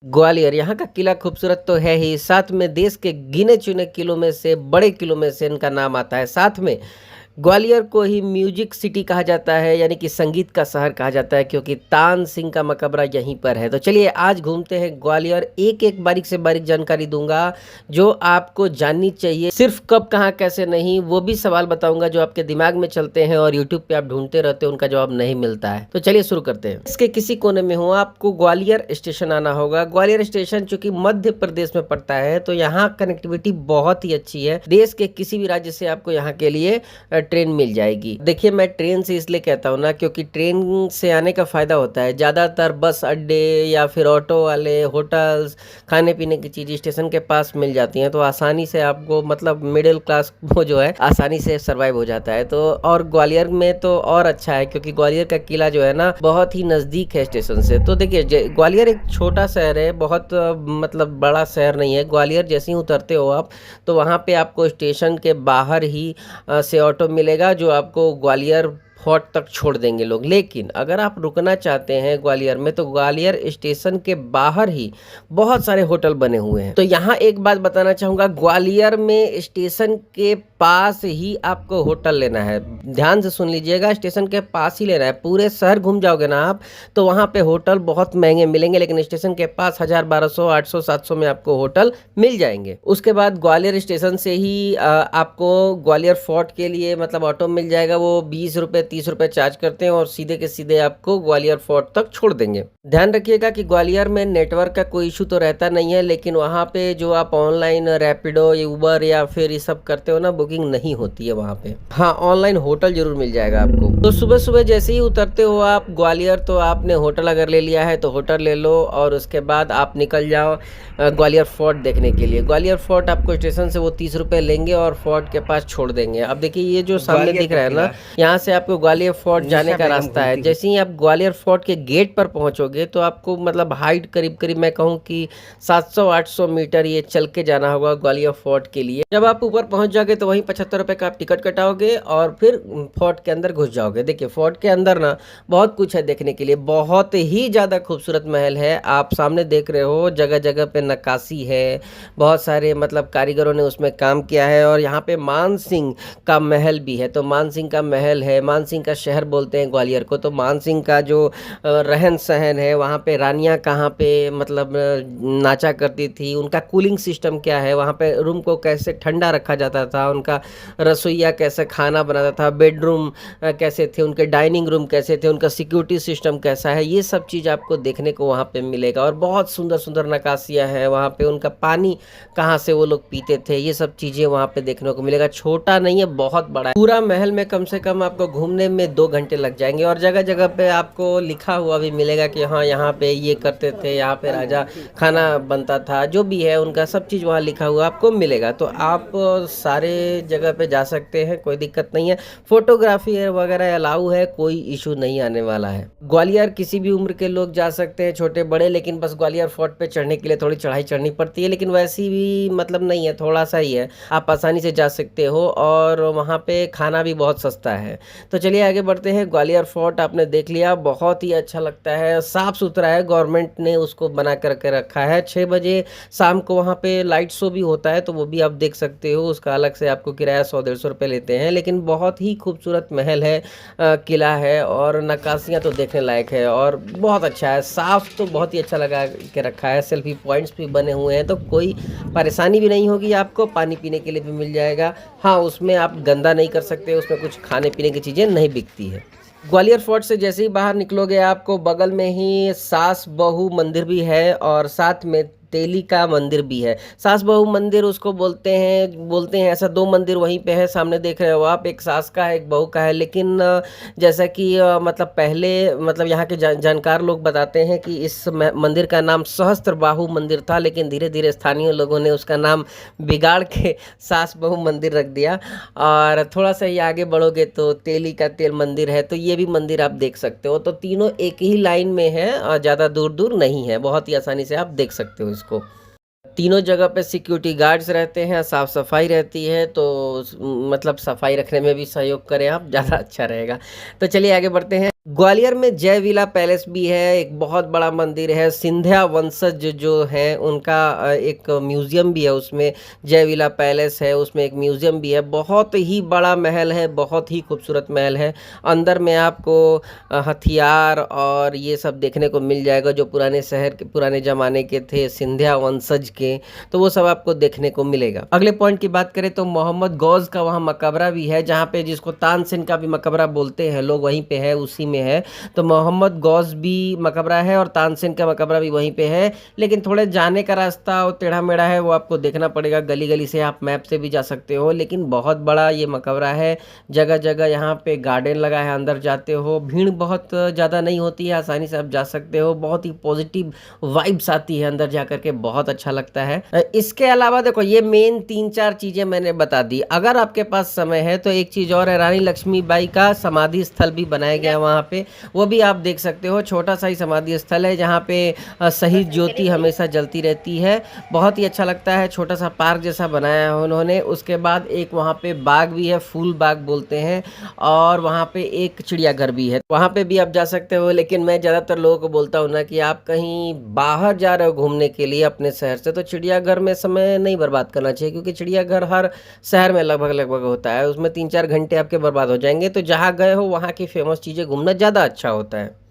ग्वालियर यहाँ का किला खूबसूरत तो है ही, साथ में देश के गिने-चुने किलों में से, बड़े किलों में से इनका नाम आता है। साथ में ग्वालियर को ही म्यूजिक सिटी कहा जाता है, यानी कि संगीत का शहर कहा जाता है, क्योंकि तान सिंह का मकबरा यहीं पर है। तो चलिए आज घूमते हैं ग्वालियर, एक-एक बारीक से बारीक जानकारी दूँगा जो आपको जाननी चाहिए। सिर्फ कब, कहाँ, कैसे नहीं, वो भी सवाल बताऊँगा जो आपके दिमाग में चलते हैं और यूट्यूब पे आप ढूँढते रहते हो, उनका जवाब नहीं मिलता है। तो चलिए शुरू करते हैं। इसके किसी कोने में हो, आपको ग्वालियर स्टेशन आना होगा। ग्वालियर स्टेशन चूँकि मध्य प्रदेश में पड़ता है, तो यहाँ कनेक्टिविटी बहुत ही अच्छी है। देश के किसी भी राज्य से आपको यहाँ के लिए ट्रेन मिल जाएगी। देखिए मैं ट्रेन से इसलिए कहता हूँ ना, क्योंकि ट्रेन से आने का फ़ायदा होता है। ज़्यादातर बस अड्डे या फिर ऑटो वाले, होटल्स, खाने पीने की चीज़ स्टेशन के पास मिल जाती हैं, तो आसानी से आपको, मतलब मिडिल क्लास वो जो है आसानी से सर्वाइव हो जाता है। तो और ग्वालियर में तो और अच्छा है, क्योंकि ग्वालियर का किला जो है ना बहुत ही नज़दीक है स्टेशन से। तो देखिए ग्वालियर एक छोटा शहर है, बहुत मतलब बड़ा शहर नहीं है। ग्वालियर जैसे ही उतरते हो आप, तो वहाँ पे आपको स्टेशन के बाहर ही से ऑटो मिलेगा जो आपको ग्वालियर फोर्ट तक छोड़ देंगे लोग। लेकिन अगर आप रुकना चाहते हैं ग्वालियर में, तो ग्वालियर स्टेशन के बाहर ही बहुत सारे होटल बने हुए हैं। तो यहाँ एक बात बताना चाहूँगा, ग्वालियर में स्टेशन के पास ही आपको होटल लेना है। ध्यान से सुन लीजिएगा, स्टेशन के पास ही लेना है। पूरे शहर घूम जाओगे ना आप, तो वहाँ पे होटल बहुत महंगे मिलेंगे, लेकिन स्टेशन के पास 1000, 1200, 800, 700 में आपको होटल मिल जाएंगे। उसके बाद ग्वालियर स्टेशन से ही आपको ग्वालियर फोर्ट के लिए मतलब ऑटो मिल जाएगा। वो 20 रुपये 30 रुपये चार्ज करते हैं और सीधे के सीधे आपको ग्वालियर फोर्ट तक छोड़ देंगे। ध्यान रखिएगा कि ग्वालियर में नेटवर्क का कोई इशू तो रहता नहीं है, लेकिन वहाँ पे जो आप ऑनलाइन रैपिडो, उबर या फिर ये सब करते हो ना, बुकिंग नहीं होती है वहाँ पे। हाँ, ऑनलाइन होटल जरूर मिल जाएगा आपको। तो सुबह सुबह जैसे ही उतरते हो आप ग्वालियर, तो आपने होटल अगर ले लिया है तो होटल ले लो, और उसके बाद आप निकल जाओ ग्वालियर फोर्ट देखने के लिए। ग्वालियर फोर्ट आपको स्टेशन से वो 30 रुपये लेंगे और फोर्ट के पास छोड़ देंगे। अब देखिए ये जो सामने दिख रहा है ना, यहाँ से आपको ग्वालियर फोर्ट जाने का रास्ता है। जैसे ही आप ग्वालियर फोर्ट के गेट पर पहुँचोगे, तो आपको मतलब हाइट करीब करीब मैं कहूँ कि 700-800 मीटर ये चल के जाना होगा ग्वालियर फोर्ट के लिए। जब आप ऊपर पहुँच जाओगे तो वहीं 75 रुपये का आप टिकट कटाओगे और फिर फोर्ट के अंदर घुस जाओगे। देखिए फोर्ट के अंदर ना बहुत कुछ है देखने के लिए, बहुत ही ज़्यादा खूबसूरत महल है। आप सामने देख रहे हो, जगह जगह पे नक्काशी है, बहुत सारे मतलब कारीगरों ने उसमें काम किया है। और यहाँ पे मान सिंह का महल भी है। तो मान सिंह का महल है, मान सिंह का शहर बोलते हैं ग्वालियर को। तो मान सिंह का जो रहन सहन है, वहाँ पे रानियाँ कहाँ पे मतलब नाचा करती थी, उनका कूलिंग सिस्टम क्या है, वहाँ पे रूम को कैसे ठंडा रखा जाता था, उनका रसोइया कैसे खाना बनाता था, बेडरूम कैसे थे, उनके डाइनिंग रूम कैसे थे, उनका सिक्योरिटी सिस्टम कैसा है, ये सब चीज़ आपको देखने को वहाँ पे मिलेगा। और बहुत सुंदर सुंदर नक्काशियाँ हैं वहाँ पे, उनका पानी कहाँ से वो लोग पीते थे, ये सब चीज़ें वहाँ पे देखने को मिलेगा। छोटा नहीं है, बहुत बड़ा है। पूरा महल में कम से कम आपको घूमने में 2 घंटे लग जाएंगे। और जगह जगह पे आपको लिखा हुआ भी मिलेगा कि हाँ यहाँ पे ये करते थे, यहाँ पे राजा खाना बनता था, जो भी है उनका सब चीज़ वहाँ लिखा हुआ आपको मिलेगा। तो आप सारे जगह पे जा सकते हैं, कोई दिक्कत नहीं है। फोटोग्राफी वगैरह अलाउ है, कोई इशू नहीं आने वाला है। ग्वालियर किसी भी उम्र के लोग जा सकते हैं, छोटे बड़े, लेकिन बस ग्वालियर फोर्ट पे चढ़ने के लिए थोड़ी चढ़ाई चढ़नी पड़ती है, लेकिन वैसी भी मतलब नहीं है, थोड़ा सा ही है, आप आसानी से जा सकते हो। और वहाँ पे खाना भी बहुत सस्ता है। तो चलिए आगे बढ़ते हैं। ग्वालियर फोर्ट आपने देख लिया, बहुत ही अच्छा लगता है, साफ़ सुथरा है, गवर्नमेंट ने उसको बना करके रखा है। 6 बजे शाम को वहाँ पे लाइट शो भी होता है, तो वो भी आप देख सकते हो। उसका अलग से आपको किराया 100-150 रुपये लेते हैं, लेकिन बहुत ही खूबसूरत महल है, किला है, और नक्काशियाँ तो देखने लायक है और बहुत अच्छा है। साफ़ तो बहुत ही अच्छा लगा के रखा है, सेल्फी पॉइंट्स भी बने हुए हैं, तो कोई परेशानी भी नहीं होगी आपको। पानी पीने के लिए भी मिल जाएगा। हाँ, उसमें आप गंदा नहीं कर सकते, उसमें कुछ खाने पीने की चीज़ें नहीं बिकती है। ग्वालियर फोर्ट से जैसे ही बाहर निकलोगे, आपको बगल में ही सास बहू मंदिर भी है और साथ में तेली का मंदिर भी है। सास बहू मंदिर उसको बोलते हैं ऐसा। 2 मंदिर वहीं पे है, सामने देख रहे हो आप, एक सास का है, एक बहू का है। लेकिन जैसा कि मतलब पहले मतलब यहाँ के जानकार लोग बताते हैं कि इस मंदिर का नाम सहस्त्र बाहू मंदिर था, लेकिन धीरे धीरे स्थानीय लोगों ने उसका नाम बिगाड़ के सास बहू मंदिर रख दिया। और थोड़ा सा ही आगे बढ़ोगे तो तेली का तेल मंदिर है, तो ये भी मंदिर आप देख सकते हो। तो तीनों एक ही लाइन में है और ज़्यादा दूर दूर नहीं है, बहुत ही आसानी से आप देख सकते हो इसको। तीनों जगह पे सिक्योरिटी गार्ड्स रहते हैं, साफ़ सफाई रहती है, तो मतलब सफाई रखने में भी सहयोग करें आप, ज़्यादा अच्छा रहेगा। तो चलिए आगे बढ़ते हैं। ग्वालियर में जय विला पैलेस भी है, एक बहुत बड़ा मंदिर है, सिंधिया वंशज जो हैं उनका एक म्यूज़ियम भी है उसमें, जय विला पैलेस है, उसमें एक म्यूज़ियम भी है, बहुत ही बड़ा महल है, बहुत ही खूबसूरत महल है। अंदर में आपको हथियार और ये सब देखने को मिल जाएगा जो पुराने शहर के पुराने ज़माने के थे, सिंधिया वंशज के, तो वो सब आपको देखने को मिलेगा। अगले पॉइंट की बात करें तो मोहम्मद गौज़ का वहाँ मकबरा भी है, जहाँ पे जिसको तानसेन का भी मकबरा बोलते हैं लोग, वहीं पे है, उसी में है। तो मोहम्मद गौस भी मकबरा है और तानसेन का मकबरा भी वहीं पे है, लेकिन थोड़े जाने का रास्ता टेढ़ा मेढ़ा है, वो आपको देखना पड़ेगा, गली गली से आप मैप से भी जा सकते हो, लेकिन बहुत बड़ा ये मकबरा है। जगह जगह यहाँ पे गार्डन लगा है, अंदर जाते हो भीड़ बहुत ज़्यादा नहीं होती है, आसानी से आप जा सकते हो, बहुत ही पॉजिटिव वाइब्स आती है अंदर जा करके, बहुत अच्छा लगता है। इसके अलावा देखो ये मेन 3-4 चीज़ें मैंने बता दी। अगर आपके पास समय है तो एक चीज़ और है, रानी लक्ष्मीबाई का समाधि स्थल भी बनाया गया है वहाँ पे, वो भी आप देख सकते हो। छोटा सा ही समाधि स्थल है जहाँ पे शहीद ज्योति हमेशा जलती रहती है, बहुत ही अच्छा लगता है। छोटा सा पार्क जैसा बनाया है उन्होंने। उसके बाद एक वहाँ पे बाग भी है, फूल बाग बोलते हैं, और वहाँ पे एक चिड़ियाघर भी है, वहाँ पे भी आप जा सकते हो। लेकिन मैं ज़्यादातर लोगों को बोलता हूँ ना कि आप कहीं बाहर जा रहे हो घूमने के लिए अपने शहर से, तो चिड़ियाघर में समय नहीं बर्बाद करना चाहिए, क्योंकि चिड़ियाघर हर शहर में लगभग लगभग होता है, उसमें 3-4 घंटे आपके बर्बाद हो जाएंगे। तो जहाँ गए हो वहाँ की फेमस चीज़ें घूमना ज़्यादा अच्छा होता है।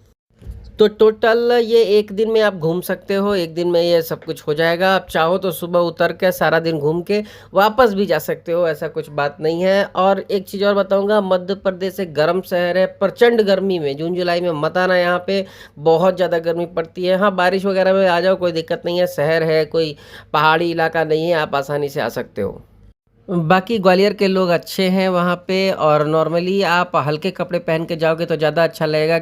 तो टोटल ये एक दिन में आप घूम सकते हो, एक दिन में ये सब कुछ हो जाएगा। आप चाहो तो सुबह उतर के सारा दिन घूम के वापस भी जा सकते हो, ऐसा कुछ बात नहीं है। और एक चीज़ और बताऊंगा, मध्य प्रदेश एक गर्म शहर है, प्रचंड गर्मी में जून जुलाई में मत आना, यहाँ पे बहुत ज़्यादा गर्मी पड़ती है। हाँ, बारिश वगैरह में आ जाओ, कोई दिक्कत नहीं है, शहर है, कोई पहाड़ी इलाका नहीं है, आप आसानी से आ सकते हो। बाकी ग्वालियर के लोग अच्छे हैं वहाँ पे, और नॉर्मली आप हल्के कपड़े पहन के जाओगे तो ज़्यादा अच्छा लगेगा,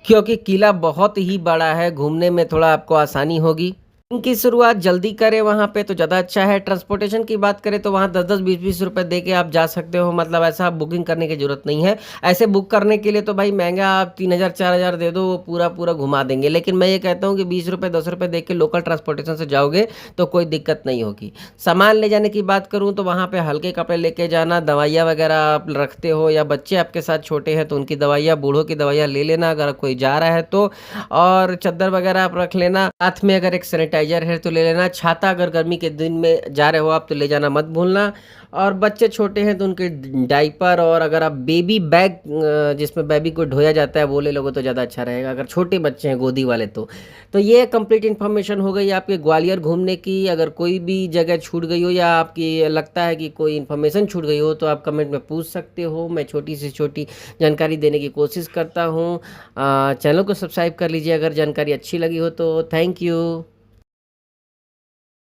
क्योंकि किला बहुत ही बड़ा है, घूमने में थोड़ा आपको आसानी होगी। इनकी शुरुआत जल्दी करें वहाँ पे तो ज़्यादा अच्छा है। ट्रांसपोर्टेशन की बात करें तो वहाँ 10-10, 20-20 रुपए दे के आप जा सकते हो, मतलब ऐसा आप बुकिंग करने की ज़रूरत नहीं है। ऐसे बुक करने के लिए तो भाई महंगा, आप 3,000 4,000 दे दो, वो पूरा पूरा घुमा देंगे। लेकिन मैं ये कहता हूँ कि 20 रुपये 10 रुपये दे के लोकल ट्रांसपोर्टेशन से जाओगे तो कोई दिक्कत नहीं होगी। सामान ले जाने की बात करूँ तो वहाँ पे हल्के कपड़े लेके जाना, दवाइयाँ वगैरह आप रखते हो या बच्चे आपके साथ छोटे हैं तो उनकी दवाइयाँ, बूढ़ों की दवाइयाँ ले लेना अगर कोई जा रहा है तो। और चद्दर वगैरह आप रख लेना साथ में, अगर एक सैनिटाइजर है तो ले लेना। छाता अगर गर्मी के दिन में जा रहे हो आप तो ले जाना मत भूलना। और बच्चे छोटे हैं तो उनके डाइपर, और अगर आप बेबी बैग जिसमें बेबी को ढोया जाता है वो ले लोगे तो ज़्यादा अच्छा रहेगा, अगर छोटे बच्चे हैं गोदी वाले तो ये कंप्लीट इन्फॉर्मेशन हो गई आपके ग्वालियर घूमने की। अगर कोई भी जगह छूट गई हो या आपकी लगता है कि कोई इन्फॉर्मेशन छूट गई हो तो आप कमेंट में पूछ सकते हो, मैं छोटी से छोटी जानकारी देने की कोशिश करता हूँ। चैनल को सब्सक्राइब कर लीजिए अगर जानकारी अच्छी लगी हो तो। Thank you.